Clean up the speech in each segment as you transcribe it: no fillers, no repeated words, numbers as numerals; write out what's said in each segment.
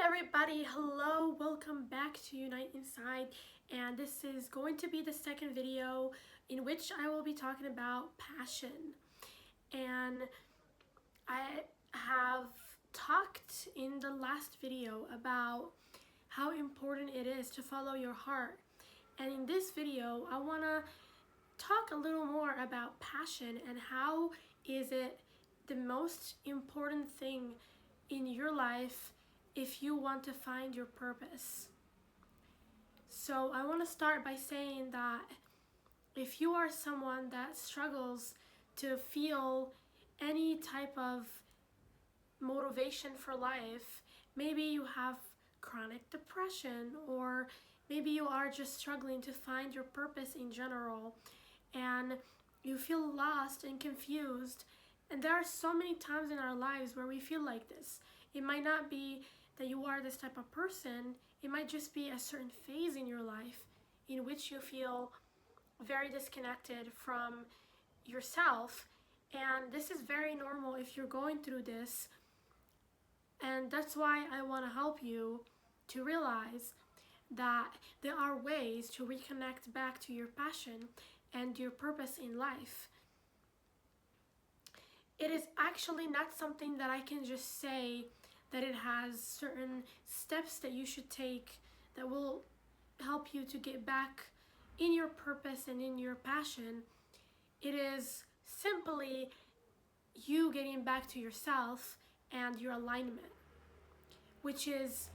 everybody, hello, welcome back to Unite Inside, and this is going to be the second video in which I will be talking about passion. And I have talked in the last video about how important it is to follow your heart, and in this video I want to talk a little more about passion and how is it the most important thing in your life if you want to find your purpose. So I want to start by saying that if you are someone that struggles to feel any type of motivation for life, maybe you have chronic depression, or maybe you are just struggling to find your purpose in general, and you feel lost and confused. And there are so many times in our lives where we feel like this. It might not be that you are this type of person, it might just be a certain phase in your life in which you feel very disconnected from yourself. And this is very normal if you're going through this. And that's why I want to help you to realize that there are ways to reconnect back to your passion and your purpose in life. It is actually not something that I can just say that it has certain steps that you should take that will help you to get back in your purpose and in your passion. It is simply you getting back to yourself and your alignment, which is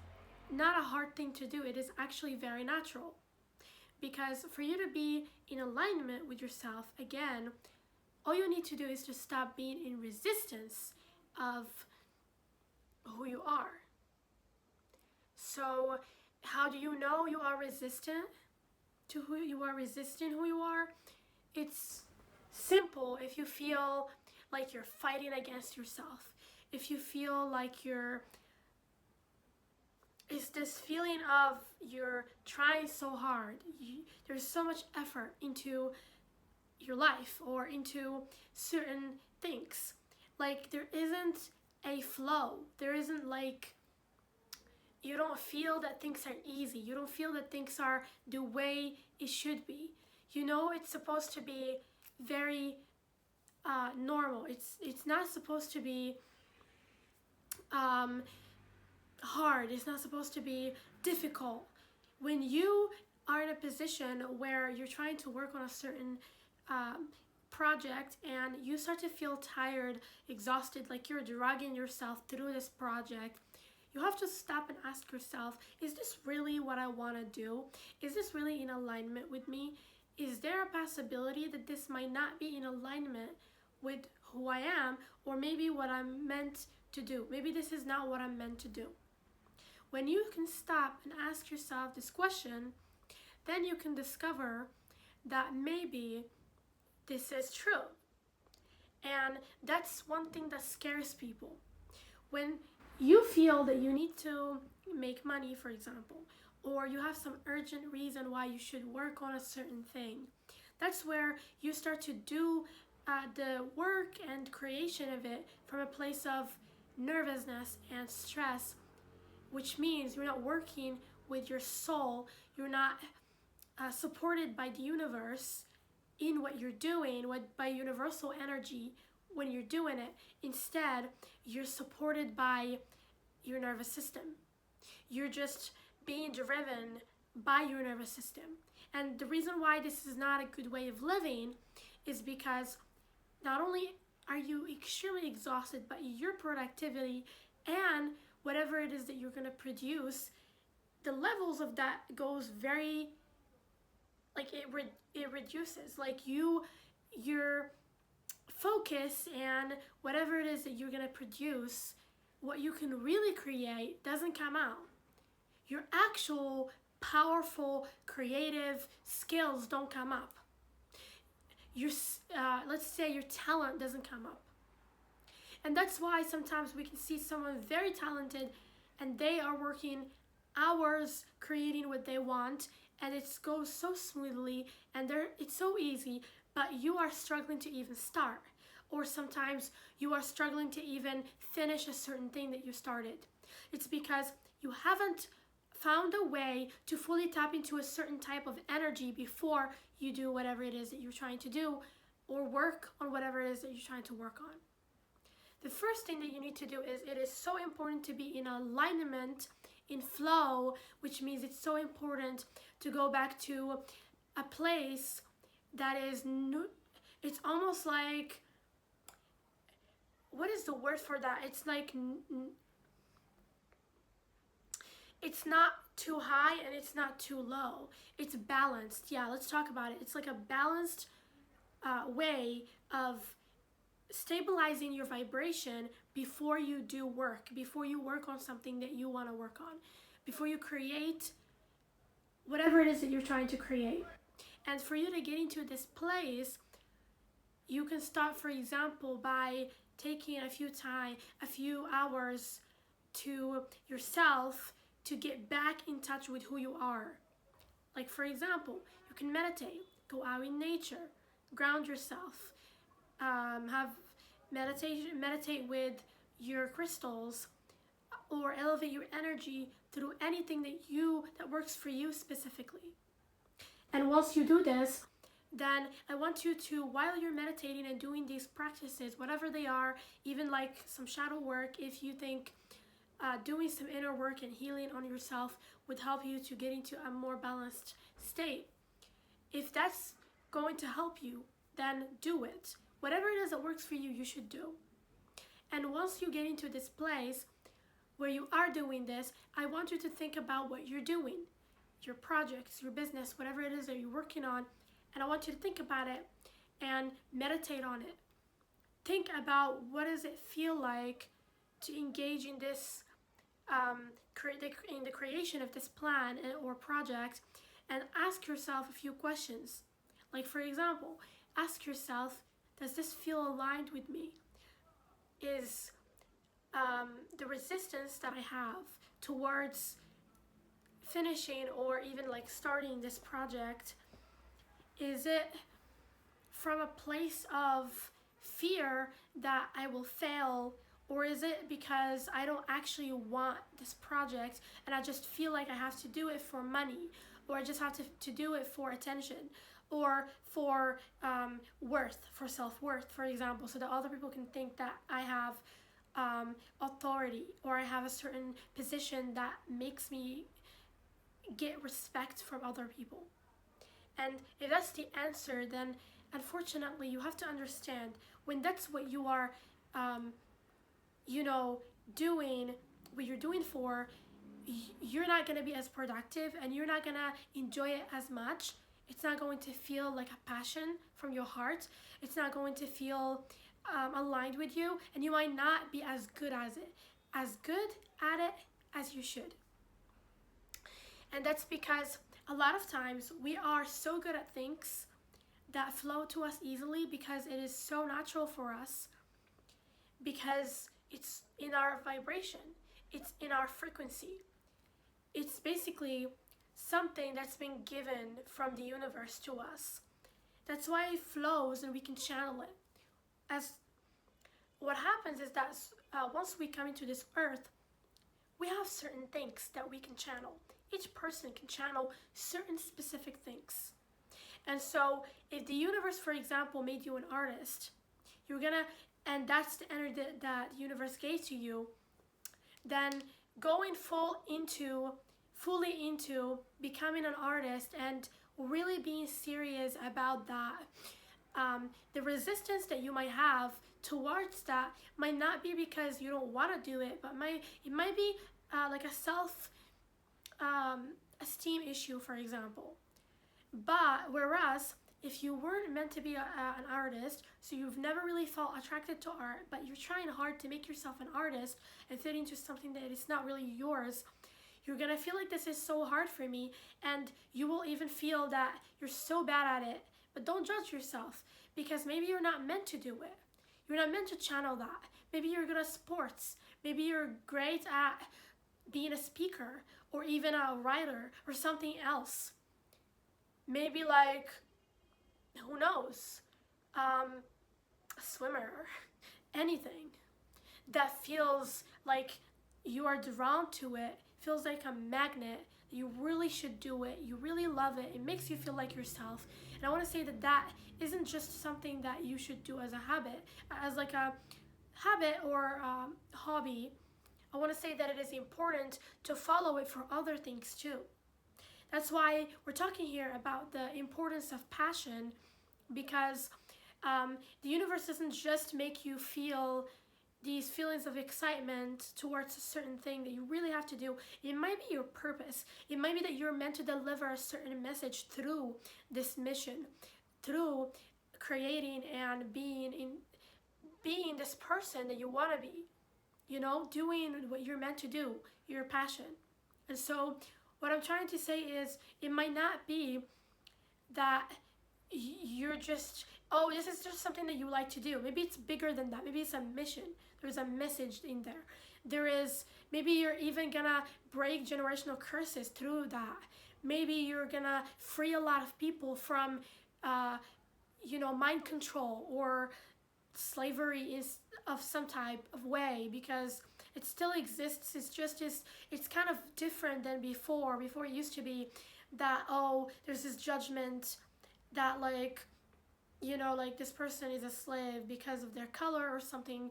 not a hard thing to do. It is actually very natural, because for you to be in alignment with yourself, again, all you need to do is to stop being in resistance of who you are. So how do you know you are resistant to who you are, resisting who you are? It's simple. If you feel like you're fighting against yourself, if you feel like it's this feeling of you're trying so hard, there's so much effort into your life or into certain things, like there isn't a flow, there isn't, like, you don't feel that things are easy, you don't feel that things are the way it should be. You know, it's supposed to be very normal. It's not supposed to be hard. It's not supposed to be difficult. When you are in a position where you're trying to work on a certain project and you start to feel tired, exhausted, like you're dragging yourself through this project, you have to stop and ask yourself, is this really what I want to do? Is this really in alignment with me? Is there a possibility that this might not be in alignment with who I am, or maybe what I'm meant to do? Maybe this is not what I'm meant to do. When you can stop and ask yourself this question, then you can discover that maybe this is true. And that's one thing that scares people. When you feel that you need to make money, for example, or you have some urgent reason why you should work on a certain thing, that's where you start to do the work and creation of it from a place of nervousness and stress, which means you're not working with your soul, you're not supported by the universe in what you're doing, by universal energy when you're doing it. Instead, you're supported by your nervous system. You're just being driven by your nervous system. And the reason why this is not a good way of living is because not only are you extremely exhausted, but your productivity and whatever it is that you're going to produce, the levels of that goes very, like, it reduces. Like your focus and whatever it is that you're going to produce, what you can really create doesn't come out. Your actual powerful creative skills don't come up. Your let's say your talent doesn't come up. And that's why sometimes we can see someone very talented and they are working hours creating what they want, and it goes so smoothly and it's so easy, but you are struggling to even start. or sometimes you are struggling to even finish a certain thing that you started. It's because you haven't found a way to fully tap into a certain type of energy before you do whatever it is that you're trying to do or work on whatever it is that you're trying to work on. The first thing that you need to do is it is so important to be in alignment, in flow, which means it's so important to go back to a place that is new. It's almost like, what is the word for that? It's like, it's not too high and it's not too low. It's balanced. Yeah, let's talk about it. It's like a balanced way of stabilizing your vibration before you do work, before you work on something that you want to work on, before you create whatever it is that you're trying to create. And for you to get into this place, you can start, for example, by taking a few hours to yourself to get back in touch with who you are. Like, for example, you can meditate, go out in nature, ground yourself, meditate with your crystals, or elevate your energy through anything that works for you specifically. And once you do this, then I want you to, while you're meditating and doing these practices, whatever they are, even like some shadow work, if you think doing some inner work and healing on yourself would help you to get into a more balanced state. If that's going to help you, then do it. Whatever it is that works for you, you should do. And once you get into this place where you are doing this, I want you to think about what you're doing, your projects, your business, whatever it is that you're working on, and I want you to think about it and meditate on it. Think about what does it feel like to engage in this, in the creation of this plan or project, and ask yourself a few questions. Like, for example, ask yourself, does this feel aligned with me? Is the resistance that I have towards finishing or even like starting this project, is it from a place of fear that I will fail, or is it because I don't actually want this project and I just feel like I have to do it for money, or I just have to do it for attention, or for worth, for self-worth, for example, so that other people can think that I have authority, or I have a certain position that makes me get respect from other people. And if that's the answer, then unfortunately you have to understand, when that's what you are doing, what you're doing for, you're not going to be as productive and you're not going to enjoy it as much. It's not going to feel like a passion from your heart. It's not going to feel aligned with you, and you might not be as good at it as you should. And that's because a lot of times we are so good at things that flow to us easily because it is so natural for us, because it's in our vibration, it's in our frequency. It's basically something that's been given from the universe to us. That's why it flows and we can channel it. As what happens is that once we come into this earth, we have certain things that we can channel. Each person can channel certain specific things. And so if the universe, for example, made you an artist, and that's the energy that the universe gave to you, then going fully into becoming an artist and really being serious about that, the resistance that you might have towards that might not be because you don't want to do it, but it might be like a self-esteem issue, for example. But whereas if you weren't meant to be an artist, so you've never really felt attracted to art, but you're trying hard to make yourself an artist and fit into something that is not really yours, you're gonna feel like this is so hard for me, and you will even feel that you're so bad at it. But don't judge yourself, because maybe you're not meant to do it. You're not meant to channel that. Maybe you're good at sports. Maybe you're great at being a speaker or even a writer or something else. Maybe, like, who knows? a swimmer, anything that feels like you are drawn to it, feels like a magnet, you really should do it, you really love it, it makes you feel like yourself. And I want to say that that isn't just something that you should do as a habit, as like a habit or hobby. I want to say that it is important to follow it for other things too. That's why we're talking here about the importance of passion, because the universe doesn't just make you feel these feelings of excitement towards a certain thing that you really have to do. It might be your purpose. It might be that you're meant to deliver a certain message through this mission, through creating and being this person that you want to be, you know, doing what you're meant to do, your passion. And so what I'm trying to say is, it might not be that you're just, oh, this is just something that you like to do. Maybe it's bigger than that. Maybe it's a mission. There's a message in there. There is, maybe you're even gonna break generational curses through that. Maybe you're gonna free a lot of people from, you know, mind control or slavery is of some type of way, because it still exists. It's just it's kind of different than before. Before it used to be that, oh, there's this judgment that, like, you know, like this person is a slave because of their color or something,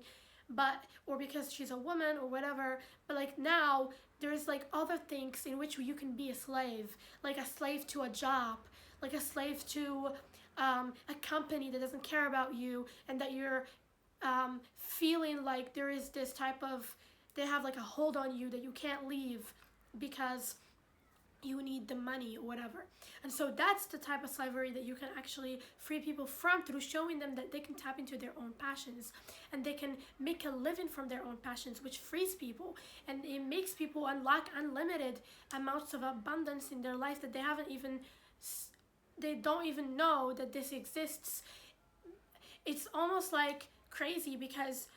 but, or because she's a woman or whatever. But like now there's like other things in which you can be a slave, like a slave to a job, like a slave to a company that doesn't care about you, and that you're feeling like there is this type of, they have like a hold on you that you can't leave because you need the money or whatever. And so that's the type of slavery that you can actually free people from, through showing them that they can tap into their own passions and they can make a living from their own passions, which frees people, and it makes people unlock unlimited amounts of abundance in their life that they haven't even, they don't even know that this exists. It's almost like crazy, because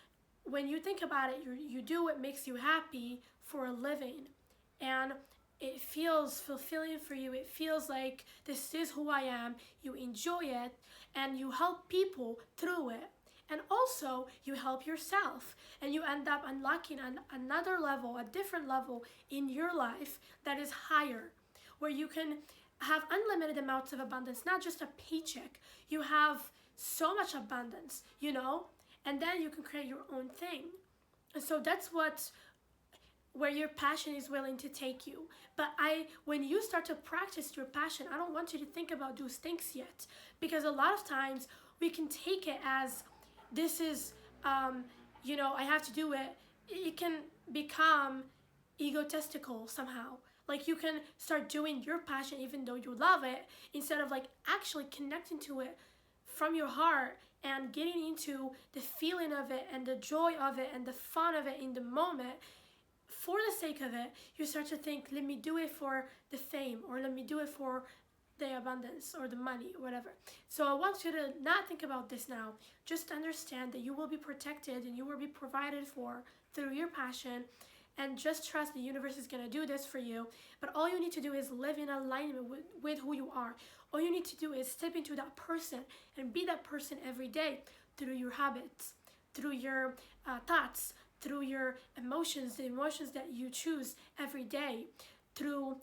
when you think about it, you do what makes you happy for a living, and it feels fulfilling for you. It feels like this is who I am. You enjoy it and you help people through it. And also you help yourself, and you end up unlocking another level, a different level in your life that is higher, where you can have unlimited amounts of abundance, not just a paycheck. You have so much abundance, you know, and then you can create your own thing. And so that's where your passion is willing to take you. But when you start to practice your passion, I don't want you to think about those things yet, because a lot of times we can take it as, this is, you know, I have to do it. It can become egotistical somehow. Like you can start doing your passion even though you love it, instead of like actually connecting to it from your heart and getting into the feeling of it and the joy of it and the fun of it in the moment. For the sake of it, you start to think, let me do it for the fame, or let me do it for the abundance or the money or whatever. So I want you to not think about this now. Just understand that you will be protected and you will be provided for through your passion, and just trust the universe is going to do this for you. But all you need to do is live in alignment with who you are. All you need to do is step into that person and be that person every day, through your habits, through your thoughts, through your emotions, the emotions that you choose every day, through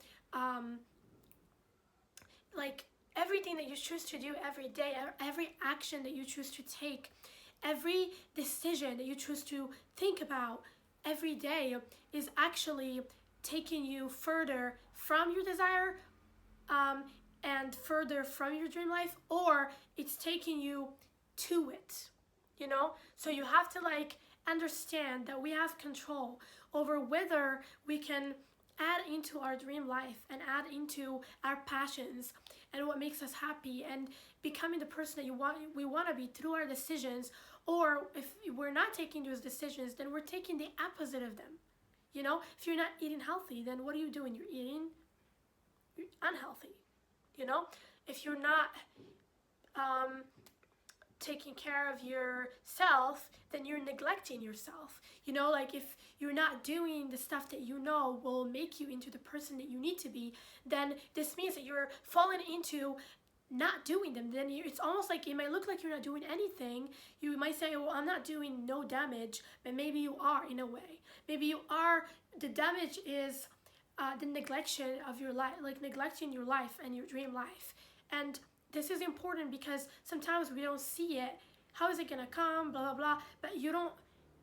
like everything that you choose to do every day, every action that you choose to take, every decision that you choose to think about every day is actually taking you further from your desire and further from your dream life, or it's taking you to it, you know? So you have to like understand that we have control over whether we can add into our dream life and add into our passions and what makes us happy, and becoming the person that we want to be through our decisions. Or if we're not taking those decisions, then we're taking the opposite of them. You know, if you're not eating healthy, then what are you doing? You're unhealthy. You know, if you're not taking care of yourself, then you're neglecting yourself. You know, like if you're not doing the stuff that you know will make you into the person that you need to be, then this means that you're falling into not doing them, then it's almost like it might look like you're not doing anything. You might say, well, I'm not doing no damage, but maybe you are in a way. Maybe you are, the damage is the neglection of your life, like neglecting your life and your dream life. And this is important because sometimes we don't see it. How is it gonna come, blah, blah, blah, but you don't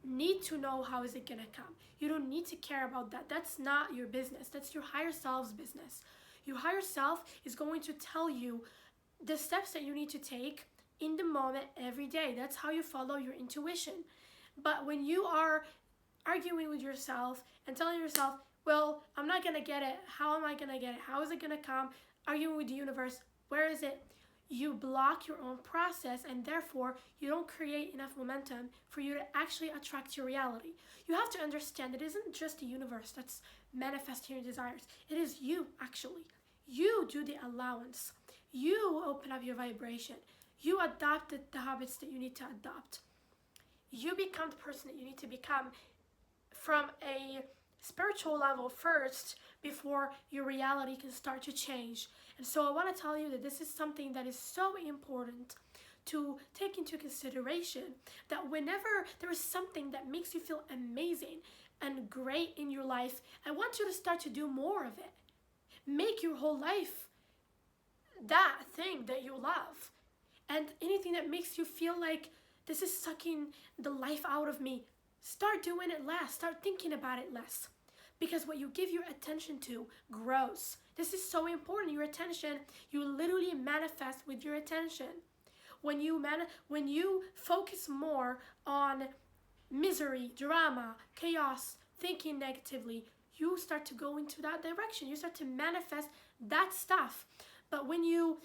need to know how is it gonna come. You don't need to care about that. That's not your business. That's your higher self's business. Your higher self is going to tell you the steps that you need to take in the moment every day. That's how you follow your intuition. But when you are arguing with yourself and telling yourself, well, I'm not gonna get it, how am I gonna get it, how is it gonna come, arguing with the universe, where is it, you block your own process, and therefore you don't create enough momentum for you to actually attract your reality. You have to understand it isn't just the universe that's manifesting your desires. It is you, actually. You do the allowance. You open up your vibration. You adopt the habits that you need to adopt. You become the person that you need to become from a spiritual level first before your reality can start to change. And so I want to tell you that this is something that is so important to take into consideration, that whenever there is something that makes you feel amazing and great in your life, I want you to start to do more of it. Make your whole life that thing that you love. And anything that makes you feel like this is sucking the life out of me, start doing it less. Start thinking about it less. Because what you give your attention to grows. This is so important. Your attention, you literally manifest with your attention. When you focus more on misery, drama, chaos, thinking negatively, you start to go into that direction. You start to manifest that stuff. But when you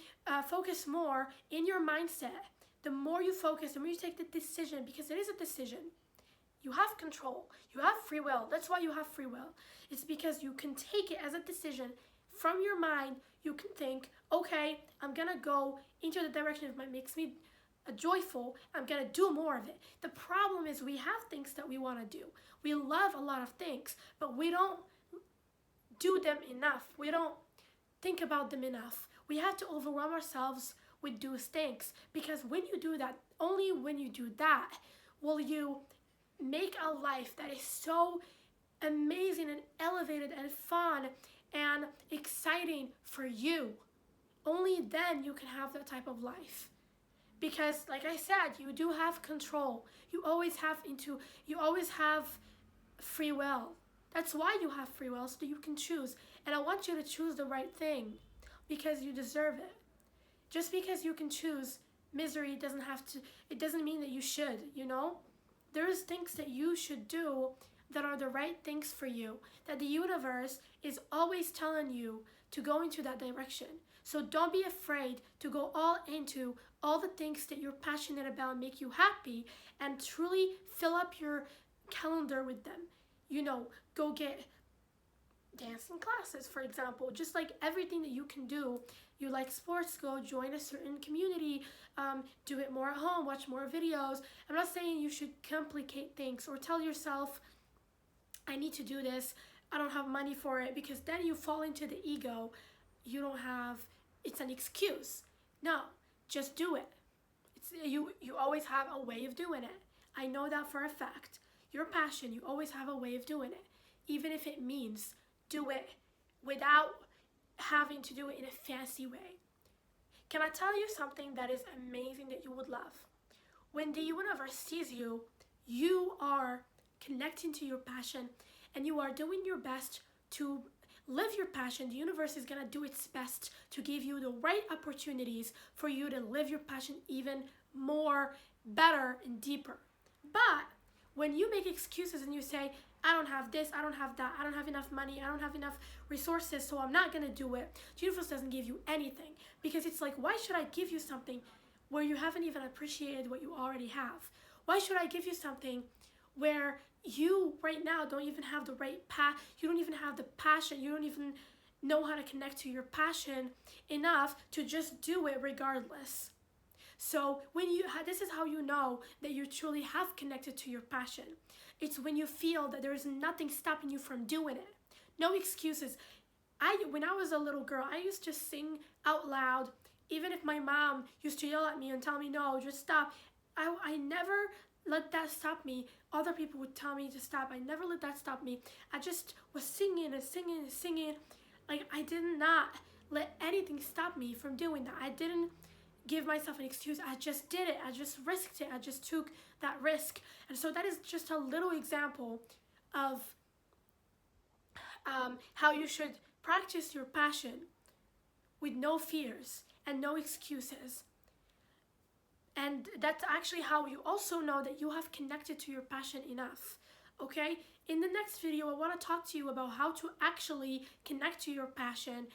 focus more in your mindset, the more you focus, the more you take the decision, because it is a decision. You have control. You have free will. That's why you have free will. It's because you can take it as a decision from your mind. You can think, okay, I'm going to go into the direction that makes me joyful. I'm going to do more of it. The problem is we have things that we want to do. We love a lot of things, but we don't do them enough. We don't think about them enough. We have to overwhelm ourselves with those things, because when you do that, only when you do that will you make a life that is so amazing and elevated and fun and exciting for you. Only then you can have that type of life. Because like I said, you do have control. You always have free will. That's why you have free will, so that you can choose. And I want you to choose the right thing, because you deserve it. Just because you can choose misery it doesn't mean that you should, you know? There's things that you should do that are the right things for you, that the universe is always telling you to go into that direction. So don't be afraid to go all into all the things that you're passionate about and make you happy, and truly fill up your calendar with them. You know, go get dancing classes, for example. Just like everything that you can do. You like sports, go join a certain community, do it more at home, watch more videos. I'm not saying you should complicate things or tell yourself, I need to do this, I don't have money for it, because then you fall into the ego. It's an excuse. No, just do it. You always have a way of doing it. I know that for a fact. Your passion, you always have a way of doing it. Even if it means do it without having to do it in a fancy way. Can I tell you something that is amazing that you would love? When the universe sees you, you are connecting to your passion and you are doing your best to live your passion. The universe is going to do its best to give you the right opportunities for you to live your passion even more, better, and deeper. But when you make excuses and you say, I don't have this, I don't have that, I don't have enough money, I don't have enough resources, so I'm not going to do it, the universe doesn't give you anything. Because it's like, why should I give you something where you haven't even appreciated what you already have? Why should I give you something where you right now don't even have the right path, you don't even have the passion, you don't even know how to connect to your passion enough to just do it regardless? So this is how you know that you truly have connected to your passion. It's when you feel that there is nothing stopping you from doing it. No excuses. When I was a little girl, I used to sing out loud Even if my mom used to yell at me and tell me, no, just stop, I never let that stop me. Other people would tell me to stop. I never let that stop me. I just was singing and singing and singing. Like, I did not let anything stop me from doing that. I didn't give myself an excuse. I just did it. I just risked it. I just took that risk. And so that is just a little example of how you should practice your passion with no fears and no excuses. And that's actually how you also know that you have connected to your passion enough. Okay? In the next video, I want to talk to you about how to actually connect to your passion,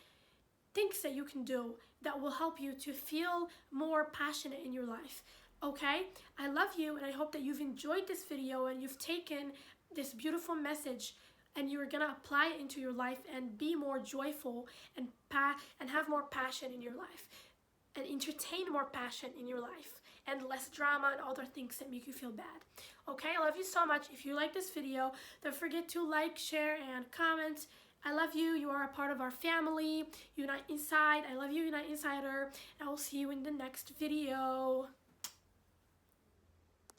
things that you can do that will help you to feel more passionate in your life. Okay? I love you, and I hope that you've enjoyed this video and you've taken this beautiful message and you're gonna apply it into your life and be more joyful and have more passion in your life and entertain more passion in your life and less drama and other things that make you feel bad. Okay, I love you so much. If you like this video, don't forget to like, share, and comment. I love you. You are a part of our family. Unite Inside. I love you, Unite Insider. And I will see you in the next video.